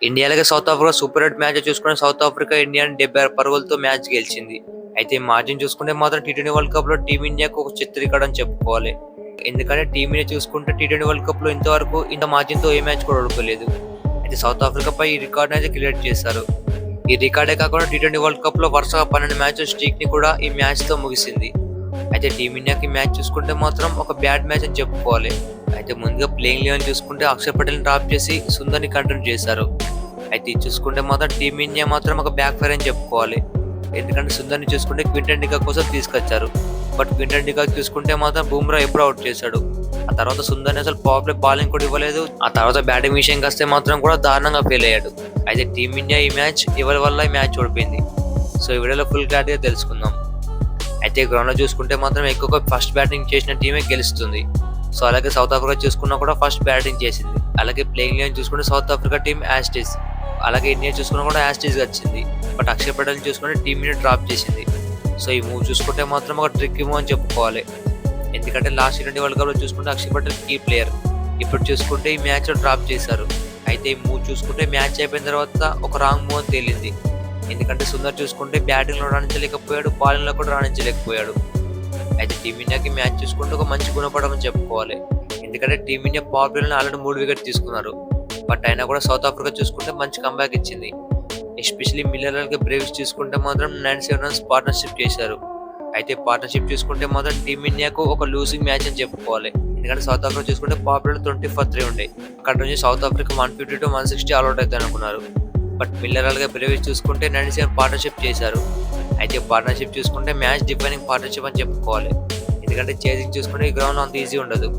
ఇండియాలకే South Africa super hit match చూసుకుంటే South Africa ఇండియాని 76 పరుగులతో మ్యాచ్ గెలిచింది. అయితే మార్జిన్ చూసుకుంటే మాత్రం టీ20 వరల్డ్ కప్ లో టీమిండియాకు ఒక చిత్రీకరణ అని చెప్పుకోవాలి. ఎందుకంటే టీమిండియా చూసుకుంటే టీ20 వరల్డ్ కప్ లో ఇంతవరకు ఇంత మార్జిన్ తో ఏ మ్యాచ్ కూడా ఓడిపోలేదు. అయితే సౌత్ ఆఫ్రికా పై ఈ రికార్డ్ అయితే క్రియేట్ చేశారు. ఈ రికార్డే కాకుండా టీ20 వరల్డ్ కప్ లో వరుసగా 12 మ్యాచ్ స్ట్రీక్ ని కూడా ఈ మ్యాచ్ తో ముగిసింది. అయితే టీమిండియాకి మ్యాచ్ చూసుకుంటే మాత్రం ఒక బ్యాడ్ మ్యాచ్ అని చెప్పుకోవాలి. అయితే ముందుగా ప్లేయింగ్ 11 చూసుకుంటే అక్షర్ పటేల్ డ్రాప్ చేసి సుందర్ని కంటిన్యూ చేశారు. అయితే ఇది చూసుకుంటే మాత్రం టీమిండియా మాత్రం ఒక బ్యాక్ ఫైర్ అని చెప్పుకోవాలి. ఎందుకంటే సుందర్ని చూసుకుంటే క్వింటన్ డికాక్ కోసం తీసుకొచ్చారు. బట్ క్వింటన్ డికాక్ చూసుకుంటే మాత్రం బుమ్రా ఎప్పుడు అవుట్ చేశాడు. ఆ తర్వాత సుందర్ని అసలు పవర్ బాలింగ్ కూడా ఇవ్వలేదు. ఆ తర్వాత బ్యాటింగ్ విషయంకి వస్తే మాత్రం కూడా దారుణంగా ఫెయిల్ అయ్యాడు. అయితే టీమిండియా ఈ మ్యాచ్ ఎవరి వల్ల ఈ మ్యాచ్ ఓడిపోయింది. సో ఈ వీడియోలో ఫుల్ క్లారిటీగా తెలుసుకుందాం. అయితే గ్రౌండ్ లో చూసుకుంటే మాత్రం ఎక్కువగా ఫస్ట్ బ్యాటింగ్ చేసిన టీమే గెలుస్తుంది. సో అలాగే సౌత్ ఆఫ్రికా చూసుకున్నా కూడా ఫస్ట్ బ్యాటింగ్ చేసింది. అలాగే ప్లేయింగ్ 11 చూసుకుంటే సౌత్ ఆఫ్రికా టీం యాస్టిస్, అలాగే ఇండియా చూసుకున్నా కూడా యాస్టిస్ వచ్చింది. బట్ అక్షర్ పటేల్ చూసుకుంటే టీంని డ్రాప్ చేసింది. సో ఈ మూవ్ చూసుకుంటే మాత్రం ఒక ట్రిక్ మూవ్ అని చెప్పుకోవాలి. ఎందుకంటే లాస్ట్ టీ20 వరల్డ్ కప్ లో చూసుకుంటే అక్షర్ పటేల్ కీ ప్లేయర్. ఇప్పుడు చూసుకుంటే ఈ మ్యాచ్ లో డ్రాప్ చేశారు. అయితే ఈ మూవ్ చూసుకుంటే మ్యాచ్ అయిపోయిన తర్వాత ఒక రాంగ్ మూవ్ అని తేలింది. ఎందుకంటే సుందర్ చూసుకుంటే బ్యాటింగ్ లో రాణించలేకపోయాడు, బౌలింగ్ లో కూడా రాణించలేకపోయాడు. అయితే టీమిండియాకి మ్యాచ్ చూసుకుంటే ఒక మంచి గుణపడమని చెప్పుకోవాలి. ఎందుకంటే టీమిండియా పవర్ ప్లేలో ఆల్రెడీ 3 వికెట్ తీసుకున్నారు. బట్ అయినా కూడా సౌత్ ఆఫ్రికా చూసుకుంటే మంచి కంబ్యాక్ ఇచ్చింది. ఎస్పెషల్లీ మిల్లర్లకి బ్రేవ్స్ చూసుకుంటే మాత్రం 97 రన్స్ పార్ట్నర్షిప్ చేశారు. అయితే పార్ట్నర్షిప్ చూసుకుంటే మాత్రం టీమిండియాకు ఒక లూజింగ్ మ్యాచ్ అని చెప్పుకోవాలి. ఎందుకంటే సౌత్ ఆఫ్రికా చూసుకుంటే పవర్ ప్లేలో 20 for 3 ఉండే. అక్కడ నుంచి సౌత్ ఆఫ్రికా 150 to 160 ఆల్అౌట్ అవుతారు అనుకున్నారు. బట్ మిల్లర్ అలాగే బ్రేవ్స్ చూసుకుంటే 97 పార్ట్నర్షిప్ చేశారు. అయితే పార్ట్నర్షిప్ చూసుకుంటే మ్యాచ్ డిఫైనింగ్ పార్ట్నర్షిప్ అని చెప్పుకోవాలి. ఎందుకంటే చేసింగ్ చూసుకుంటే ఈ గ్రౌండ్ అంత ఈజీ ఉండదు.